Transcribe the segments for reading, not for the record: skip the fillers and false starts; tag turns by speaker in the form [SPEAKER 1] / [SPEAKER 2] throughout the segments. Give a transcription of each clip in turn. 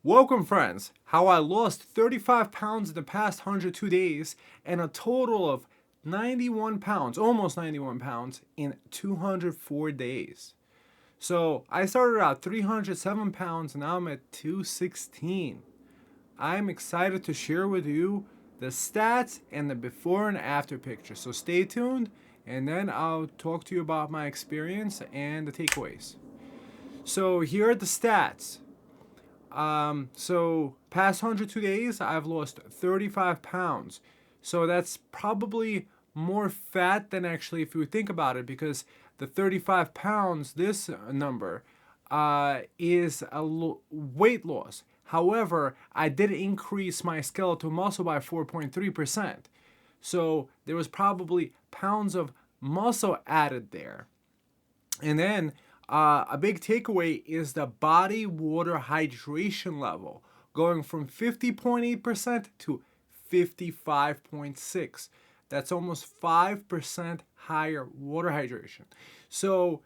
[SPEAKER 1] Welcome friends, how I lost 35 pounds in the past 102 days and a total of 91 pounds, almost 91 pounds in 204 days. So I started out 307 pounds and now I'm at 216. I'm excited to share with you the stats and the before and after picture. So stay tuned and then I'll talk to you about my experience and the takeaways. So here are the stats. So past 102 days, I've lost 35 pounds. So that's probably more fat than actually if you think about it, because the 35 pounds, this number, is a weight loss. However, I did increase my skeletal muscle by 4.3%. So there was probably pounds of muscle added there. And then a big takeaway is the body water hydration level going from 50.8% to 55.6%. That's almost 5% higher water hydration. So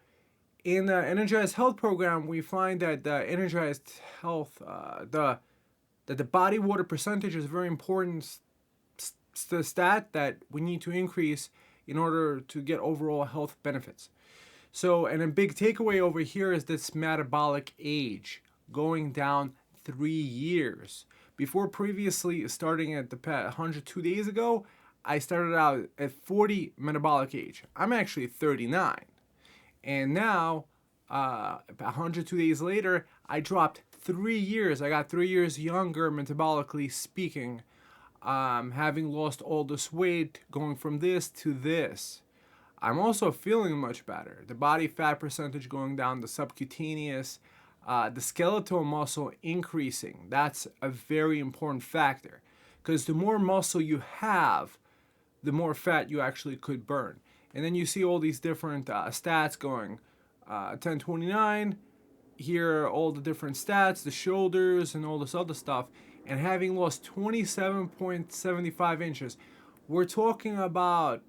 [SPEAKER 1] in the Energized Health program, we find that the Energized Health, that the body water percentage is a very important stat that we need to increase in order to get overall health benefits. So, and a big takeaway over here is this metabolic age going down 3 years. Before previously starting at the 102 days ago, I started out at 40 metabolic age. I'm actually 39. And now, 102 days later, I dropped 3 years. I got 3 years younger metabolically speaking, having lost all this weight, going from this to this. I'm also feeling much better. The body fat percentage going down, the subcutaneous, the skeletal muscle increasing. That's a very important factor, because the more muscle you have, the more fat you actually could burn. And then you see all these different stats going, 1029, here are all the different stats, the shoulders and all this other stuff. And having lost 27.75 inches, we're talking about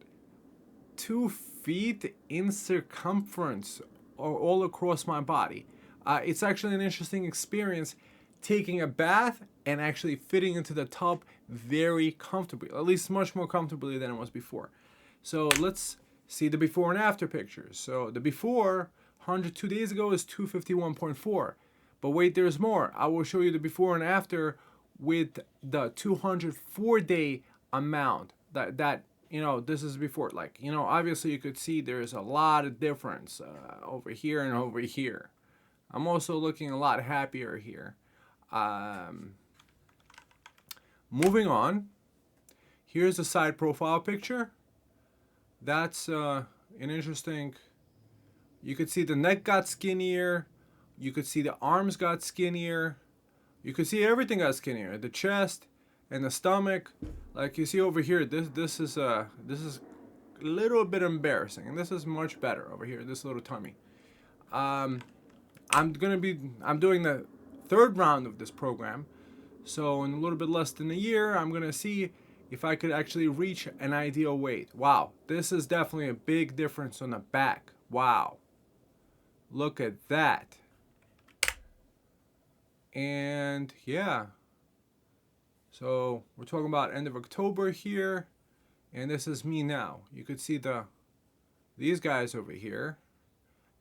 [SPEAKER 1] 2 feet in circumference or all across my body. It's actually an interesting experience taking a bath and actually fitting into the tub very comfortably, at least much more comfortably than it was before. So let's see the before and after pictures. So the before 102 days ago is 251.4, but wait, there's more. I will show you the before and after with the 204 day amount. That you know, this is before, like, you know, obviously you could see there's a lot of difference over here and over here. I'm also looking a lot happier here. Moving on, here's a side profile picture. That's an interesting, you could see the neck got skinnier, you could see the arms got skinnier, you could see everything got skinnier, the chest and the stomach. Like you see over here, this is a little bit embarrassing, and this is much better over here, this little tummy. I'm doing the 3rd round of this program, so in a little bit less than a year, I'm gonna see if I could actually reach an ideal weight. Wow, this is definitely a big difference on the back. Wow, look at that. And yeah. So we're talking about end of October here, and this is me now. You could see these guys over here,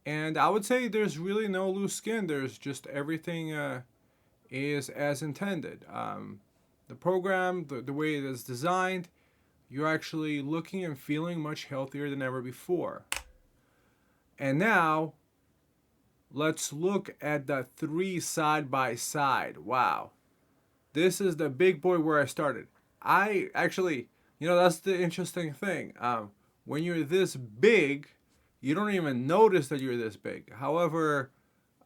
[SPEAKER 1] and I would say there's really no loose skin. There's just everything is as intended. The program, the way it is designed, you're actually looking and feeling much healthier than ever before. And now, let's look at the 3 side by side. Wow. This is the big boy where I started. I actually, you know, that's the interesting thing. When you're this big, you don't even notice that you're this big. However,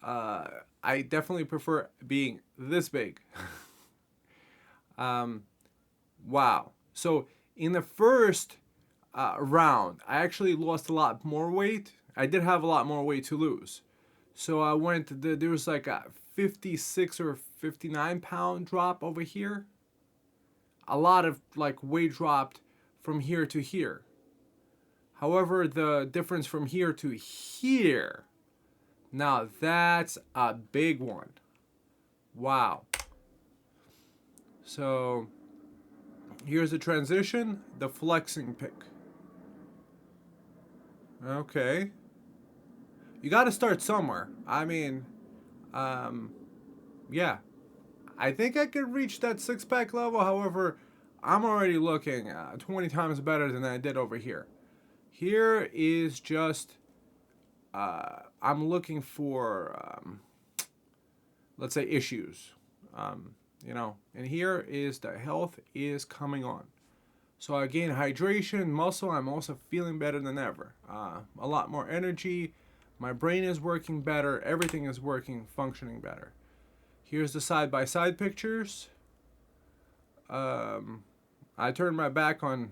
[SPEAKER 1] I definitely prefer being this big. Wow. So in the first round, I actually lost a lot more weight. I did have a lot more weight to lose. So I went, there was like a 56 or 59 pound drop over here. A lot of like weight dropped from here to here. However, the difference from here to here, now that's a big one. Wow. So here's the transition, the flexing pick. Okay. You got to start somewhere. I mean, yeah. I think I could reach that six-pack level. However, I'm already looking 20 times better than I did over here. Here is just, I'm looking for, let's say, issues. And here is the health is coming on. So again, hydration, muscle, I'm also feeling better than ever. A lot more energy. My brain is working better. Everything is working, functioning better. Here's the side-by-side pictures. I turned my back on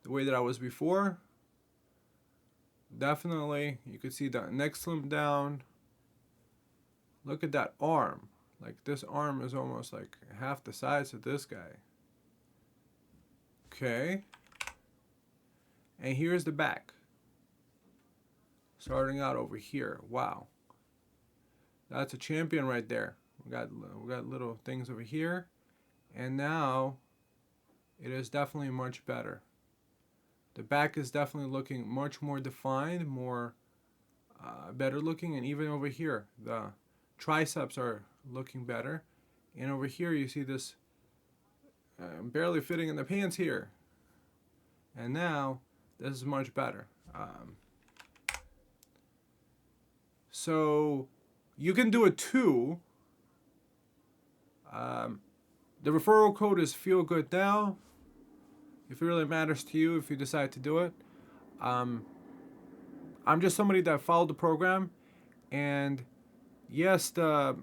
[SPEAKER 1] the way that I was before. Definitely, you could see the neck slim down. Look at that arm. Like, this arm is almost like half the size of this guy. Okay. And here's the back. Starting out over here. Wow. That's a champion right there. We got little things over here. And now it is definitely much better. The back is definitely looking much more defined, more better looking. And even over here, the triceps are looking better. And over here you see this barely fitting in the pants here. And now this is much better. So you can do it too. The referral code is FEELGOODNOW. If it really matters to you, if you decide to do it. I'm just somebody that followed the program. And yes, the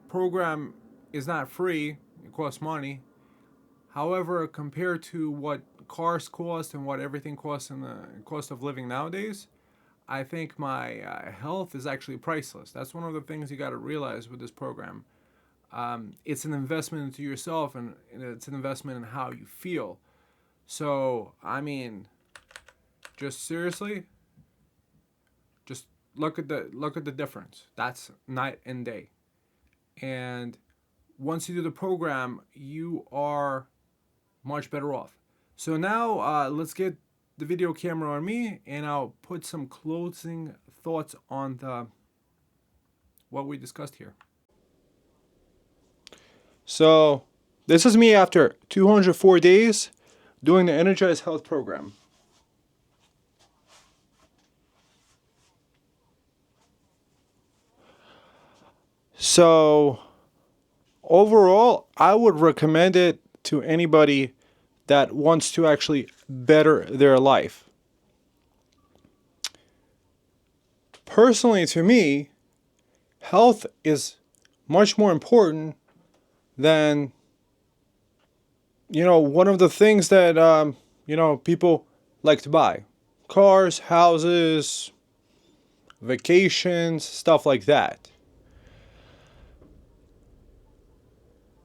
[SPEAKER 1] program is not free. It costs money. However, compared to what cars cost and what everything costs in the cost of living nowadays, I think my health is actually priceless. That's one of the things you got to realize with this program. It's an investment into yourself, and it's an investment in how you feel. So, I mean, just seriously, just look at the difference. That's night and day. And once you do the program, you are much better off. So now let's get the video camera on me, and I'll put some closing thoughts on what we discussed here. So this is me after 204 days doing the Energized Health program. So overall, I would recommend it to anybody that wants to actually better their life. Personally, to me, health is much more important than, one of the things that, people like to buy. Cars, houses, vacations, stuff like that.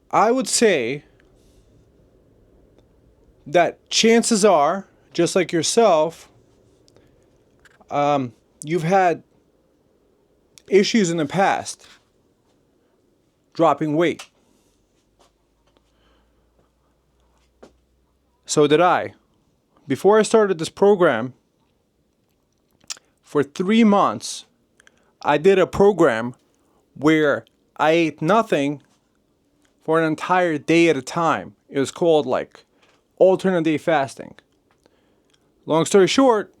[SPEAKER 1] I would say that chances are, just like yourself, you've had issues in the past dropping weight. So did I. Before I started this program, for 3 months, I did a program where I ate nothing for an entire day at a time. It was called like alternate day fasting. Long story short,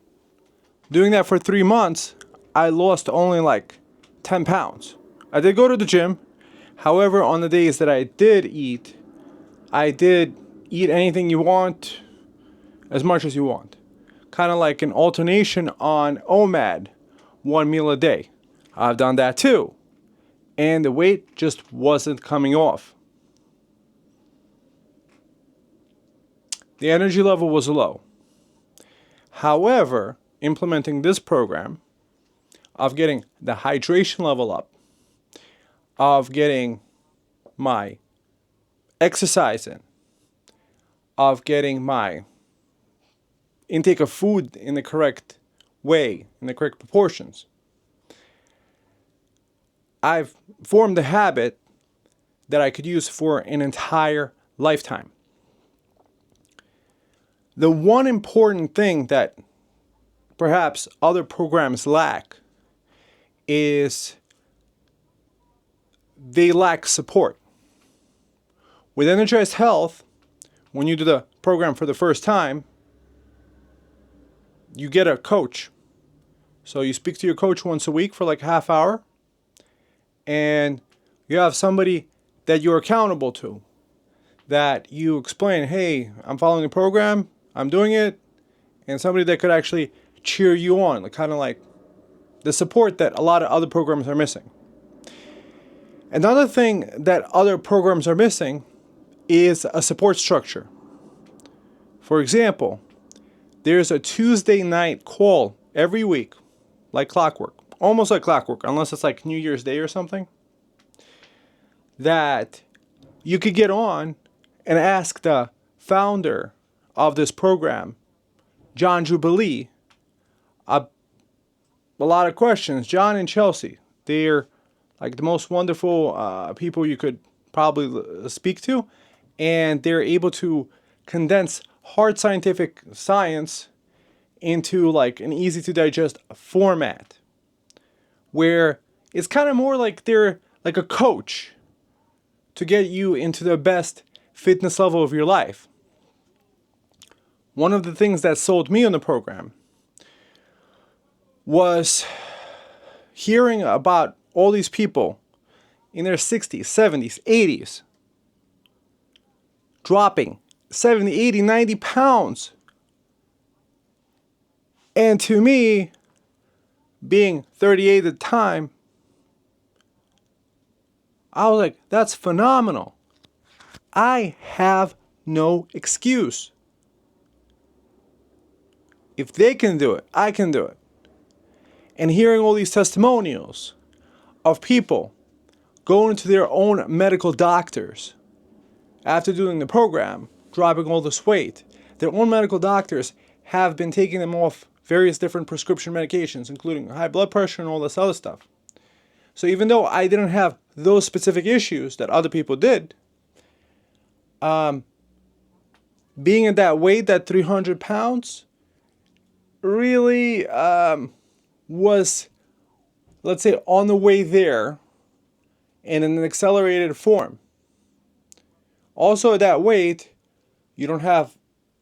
[SPEAKER 1] doing that for 3 months, I lost only like 10 pounds. I did go to the gym. However, on the days that I did eat anything you want, as much as you want. Kind of like an alternation on OMAD, 1 meal a day. I've done that too. And the weight just wasn't coming off. The energy level was low. However, implementing this program of getting the hydration level up, of getting my exercise in, of getting my intake of food in the correct way, in the correct proportions, I've formed the habit that I could use for an entire lifetime. The one important thing that perhaps other programs lack is they lack support. With Energized Health, when you do the program for the first time, you get a coach. So you speak to your coach once a week for like a half hour, and you have somebody that you're accountable to, that you explain, hey, I'm following the program, I'm doing it, and somebody that could actually cheer you on, like kind of like the support that a lot of other programs are missing. Another thing that other programs are missing is a support structure. For example, there's a Tuesday night call every week, like clockwork, almost like clockwork, unless it's like New Year's Day or something, that you could get on and ask the founder of this program, John Jubilee, a lot of questions. John and Chelsea, they're like the most wonderful people you could probably speak to, and they're able to condense hard scientific science into like an easy to digest format, where it's kind of more like they're like a coach to get you into the best fitness level of your life. One of the things that sold me on the program was hearing about all these people in their 60s, 70s, 80s dropping 70, 80, 90 pounds. And to me, being 38 at the time, I was like, that's phenomenal. I have no excuse. If they can do it, I can do it. And hearing all these testimonials of people going to their own medical doctors after doing the program, dropping all this weight, their own medical doctors have been taking them off various different prescription medications, including high blood pressure and all this other stuff. So even though I didn't have those specific issues that other people did, being at that weight, that 300 pounds, really was, let's say, on the way there and in an accelerated form. Also at that weight, you don't have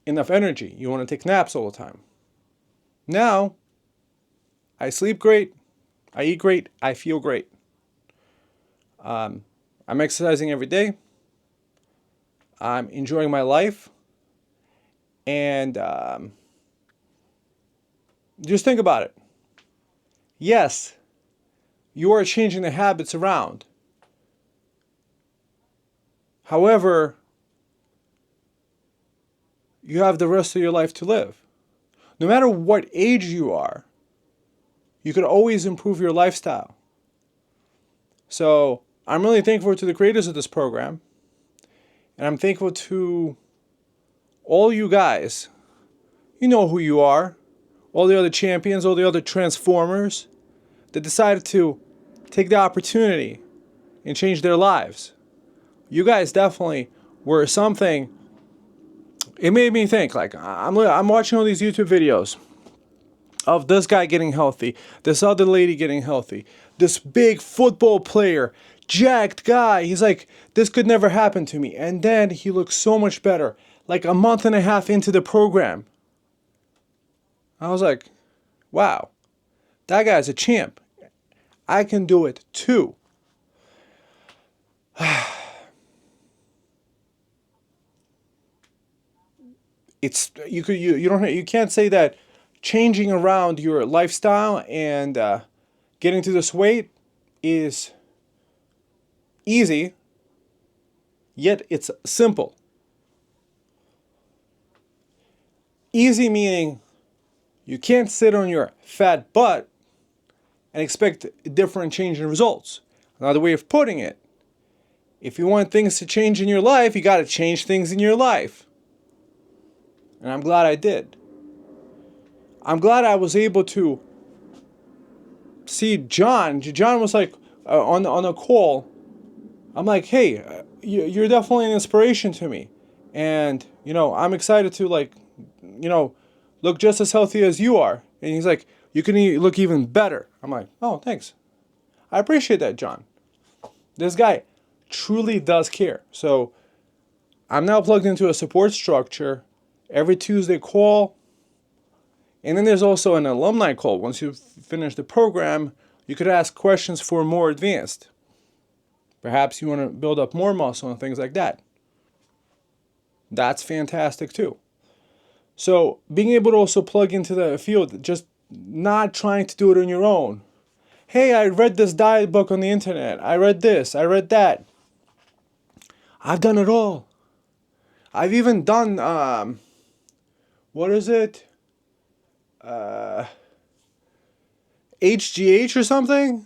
[SPEAKER 1] enough energy. You want to take naps all the time. Now, I sleep great, I eat great, I feel great. I'm exercising every day. I'm enjoying my life. And just think about it. Yes, you are changing the habits around. However, you have the rest of your life to live. No matter what age you are, you could always improve your lifestyle. So I'm really thankful to the creators of this program. And I'm thankful to all you guys. You know who you are. All the other champions, all the other transformers that decided to take the opportunity and change their lives. You guys definitely were something. It made me think, like, I'm watching all these YouTube videos of this guy getting healthy, this other lady getting healthy, this big football player, jacked guy. He's like, this could never happen to me. And then he looks so much better, like a month and a half into the program. I was like, wow, that guy's a champ. I can do it too. It's you can't say that changing around your lifestyle and getting to this weight is easy, yet it's simple. Easy meaning you can't sit on your fat butt and expect a different change in results. Another way of putting it, if you want things to change in your life, you got to change things in your life. And I'm glad I did. I'm glad I was able to see John. John was like on a call I'm like, hey, you're definitely an inspiration to me. And, I'm excited to, like, look just as healthy as you are. And he's like, you can look even better. I'm like, oh, thanks. I appreciate that, John. This guy truly does care. So I'm now plugged into a support structure. Every Tuesday call. And then there's also an alumni call. Once you finish the program, you could ask questions for more advanced. Perhaps you want to build up more muscle and things like that. That's fantastic too. So being able to also plug into the field, just not trying to do it on your own. Hey, I read this diet book on the internet. I read this. I read that. I've done it all. I've even done, what is it? HGH or something?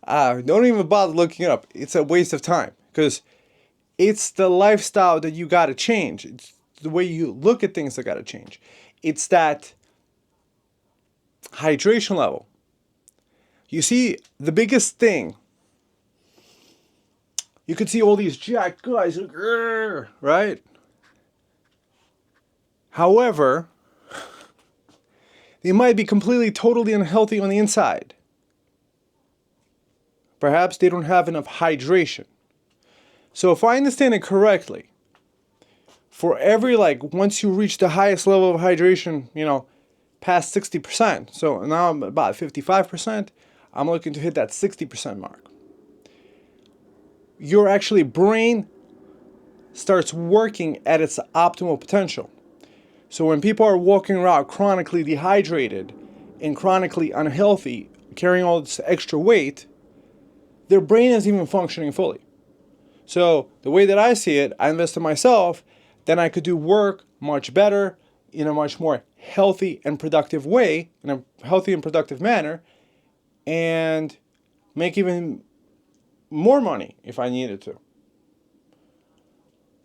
[SPEAKER 1] Don't even bother looking it up. It's a waste of time because it's the lifestyle that you got to change. It's the way you look at things that got to change. It's that hydration level. You see, the biggest thing, you could see all these jacked guys, right? However, they might be completely, totally unhealthy on the inside. Perhaps they don't have enough hydration. So if I understand it correctly, for every, once you reach the highest level of hydration, past 60%, so now I'm about 55%, I'm looking to hit that 60% mark. Your actually brain starts working at its optimal potential. So when people are walking around chronically dehydrated and chronically unhealthy, carrying all this extra weight, their brain isn't even functioning fully. So the way that I see it, I invest in myself, then I could do work much better in a much more healthy and productive way, in a healthy and productive manner, and make even more money if I needed to.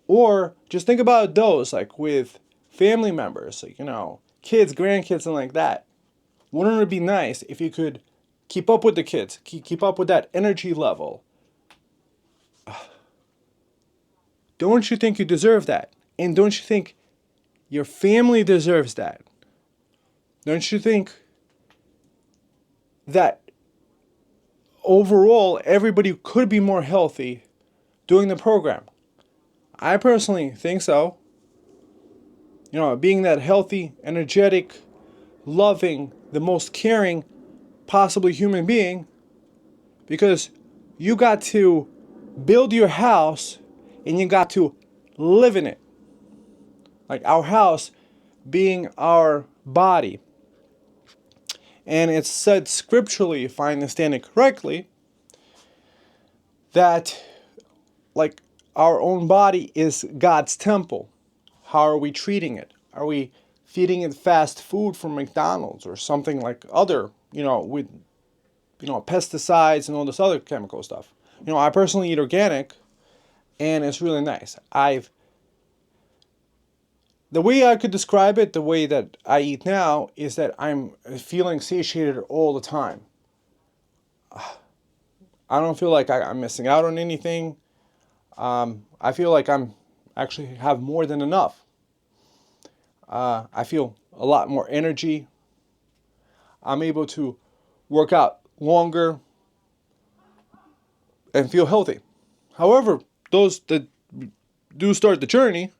[SPEAKER 1] Or just think about those, like with family members, kids, grandkids, and like that. Wouldn't it be nice if you could keep up with the kids, keep up with that energy level? Don't you think you deserve that? And don't you think your family deserves that? Don't you think that overall everybody could be more healthy doing the program? I personally think so. Being that healthy, energetic, loving, the most caring possibly human being, because you got to build your house and you got to live in it. Like our house being our body. And it's said scripturally, if I understand it correctly, that our own body is God's temple. How are we treating it? Are we feeding it fast food from McDonald's or something like other, with, pesticides and all this other chemical stuff? I personally eat organic, and it's really nice. The way I could describe it, the way that I eat now, is that I'm feeling satiated all the time. I don't feel like I'm missing out on anything. I feel like I'm actually have more than enough. I feel a lot more energy. I'm able to work out longer and feel healthy. However, those that do start the journey,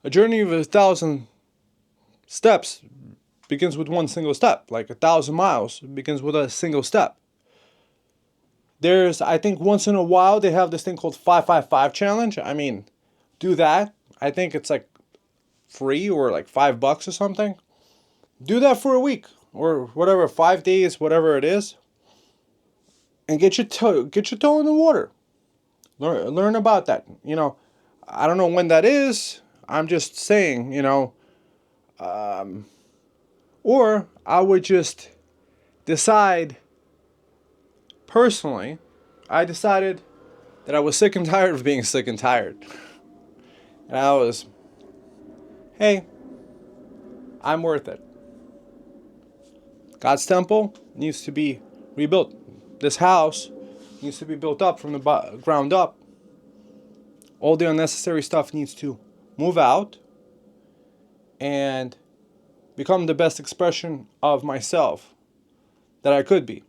[SPEAKER 1] a journey of 1,000 steps begins with one single step. Like 1,000 miles begins with a single step. I think once in a while they have this thing called 555 challenge. I mean, do that. I think it's like free or like $5 or something. Do that for a week or whatever, 5 days, whatever it is, and get your toe in the water. Learn about that. I don't know when that is. I'm just saying, or I would just decide. Personally, I decided that I was sick and tired of being sick and tired. And I was, hey, I'm worth it. God's temple needs to be rebuilt. This house needs to be built up from the ground up. All the unnecessary stuff needs to move out and become the best expression of myself that I could be.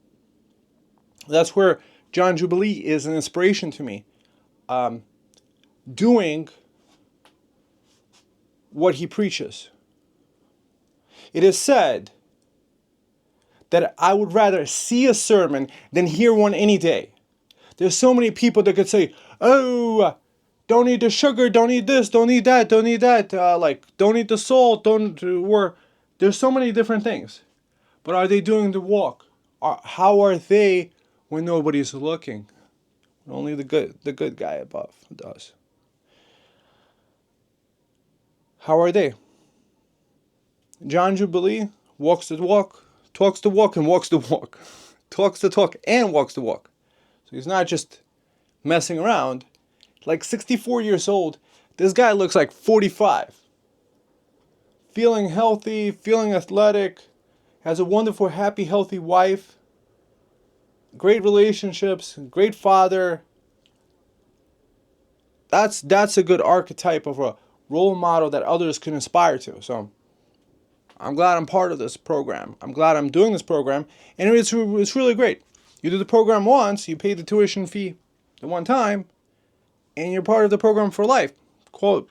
[SPEAKER 1] That's where John Jubilee is an inspiration to me. Doing what he preaches. It is said that I would rather see a sermon than hear one any day. There's so many people that could say, oh, don't eat the sugar, don't eat this, don't eat that, don't eat that, don't eat the salt, there's so many different things. But are they doing the walk? How are they when nobody's looking? Only the good guy above does. How are they? John Jubilee walks the walk, talks the walk, and walks the walk. Talks the talk and walks the walk. So he's not just messing around. Like 64 years old, this guy looks like 45. Feeling healthy, feeling athletic, has a wonderful, happy, healthy wife, great relationships, great father. That's a good archetype of a role model that others can aspire to. So I'm glad I'm part of this program. I'm glad I'm doing this program. And it's really great. You do the program once, you pay the tuition fee the one time, and you're part of the program for life.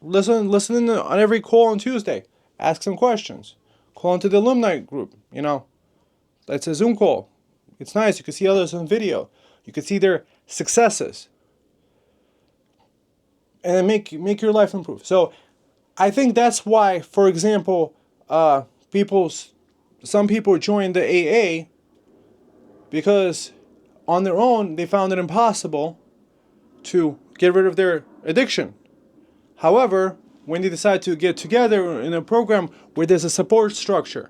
[SPEAKER 1] Listen on every call on Tuesday. Ask some questions. Call into the alumni group. That's a Zoom call. It's nice. You can see others on video. You can see their successes. And then make your life improve. So I think that's why, for example, some people join the AA because on their own they found it impossible to get rid of their addiction. However, when they decide to get together in a program where there's a support structure,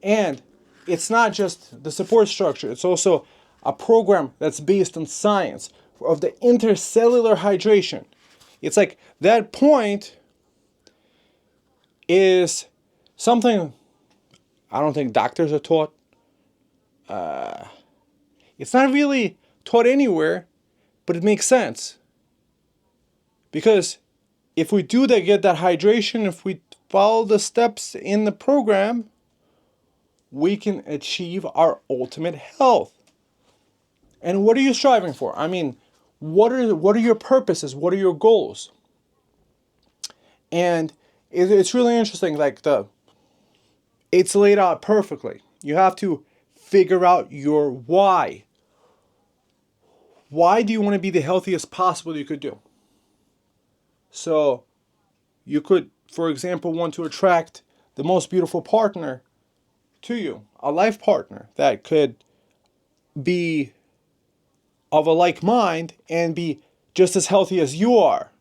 [SPEAKER 1] and it's not just the support structure, it's also a program that's based on science of the intercellular hydration. It's like that point is something I don't think doctors are taught. It's not really taught anywhere, but it makes sense. Because if we do get that hydration, if we follow the steps in the program, we can achieve our ultimate health. And what are you striving for? I mean, what are your purposes? What are your goals? And it's really interesting. It's laid out perfectly. You have to figure out your why. Why do you want to be the healthiest possible you could do? So you could, for example, want to attract the most beautiful partner to you, a life partner that could be of a like mind and be just as healthy as you are.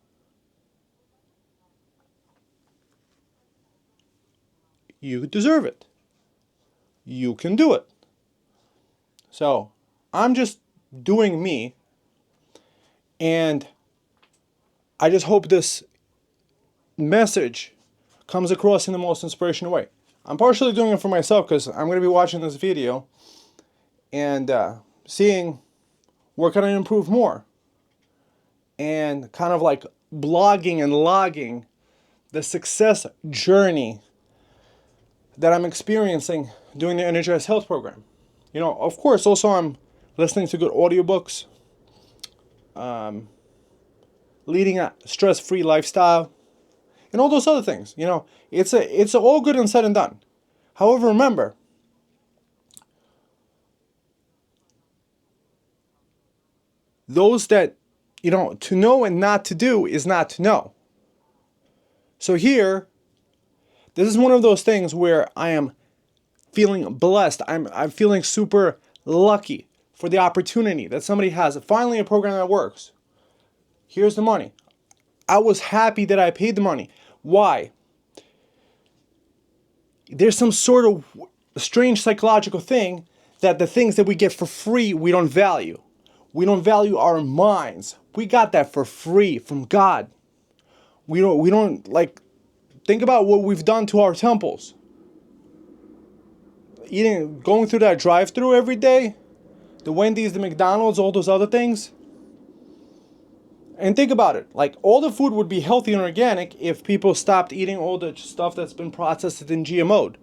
[SPEAKER 1] You deserve it. You can do it. So I'm just doing me, and I just hope this message comes across in the most inspirational way. I'm partially doing it for myself because I'm going to be watching this video and seeing where can I improve more, and kind of like blogging and logging the success journey that I'm experiencing doing the Energized Health program. Of course, also I'm listening to good audiobooks, leading a stress-free lifestyle, and all those other things. It's all good and said and done. However, remember, those that, to know and not to do is not to know. So here, this is one of those things where I am feeling blessed. I'm feeling super lucky for the opportunity that somebody has. Finally, a program that works. Here's the money. I was happy that I paid the money. Why? There's some sort of strange psychological thing that the things that we get for free, we don't value. We don't value our minds. We got that for free from God. We don't think about what we've done to our temples. Going through that drive-through every day, the Wendy's, the McDonald's, all those other things. And think about it, like all the food would be healthy and organic if people stopped eating all the stuff that's been processed and GMO'd.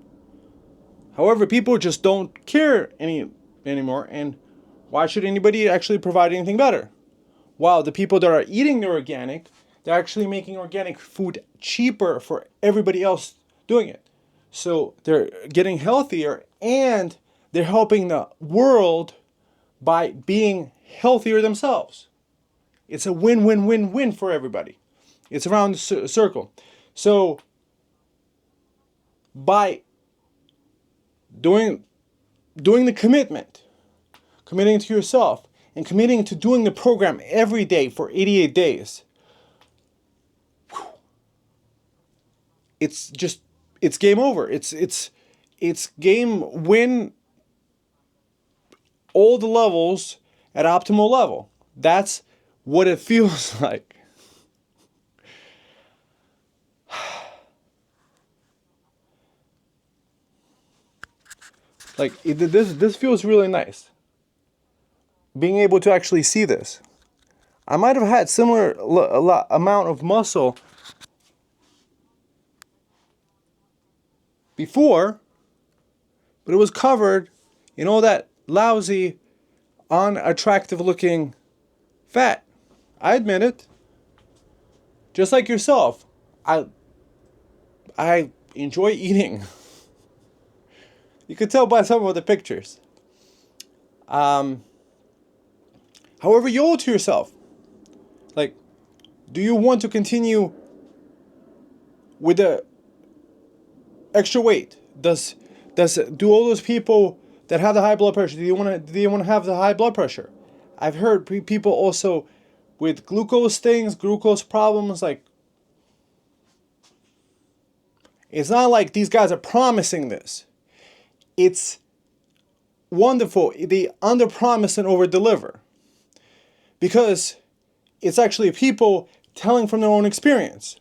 [SPEAKER 1] However, people just don't care anymore, and why should anybody actually provide anything better? While the people that are eating the organic, they're actually making organic food cheaper for everybody else doing it. So they're getting healthier and they're helping the world by being healthier themselves. It's a win-win-win-win for everybody. It's around the circle. So by doing the committing to yourself, and committing to doing the program every day for 88 days, it's game over. It's game win all the levels at optimal level. That's what it feels like. Like this feels really nice. Being able to actually see this. I might have had similar amount of muscle before, but it was covered in all that lousy, unattractive looking fat. I admit it. Just like yourself, I enjoy eating. You could tell by some of the pictures. However, you owe it to yourself. Like, do you want to continue with the extra weight? Do all those people that have the high blood pressure, do you want to have the high blood pressure? I've heard people also with glucose problems. Like, it's not like these guys are promising this. It's wonderful. They under-promise and over-deliver. Because it's actually people telling from their own experience.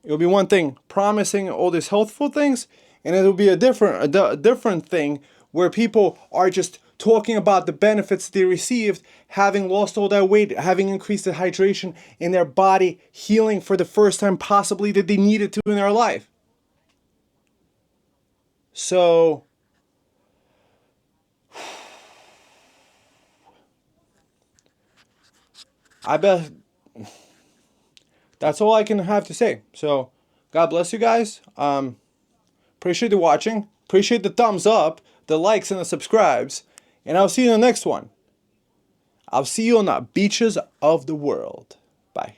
[SPEAKER 1] It will be one thing promising all these healthful things, and it will be a different thing where people are just talking about the benefits they received, having lost all that weight, having increased the hydration in their body, healing for the first time possibly that they needed to in their life. So I bet that's all I can have to say. So God bless you guys. Appreciate the watching. Appreciate the thumbs up, the likes, and the subscribes. And I'll see you in the next one. I'll see you on the beaches of the world. Bye.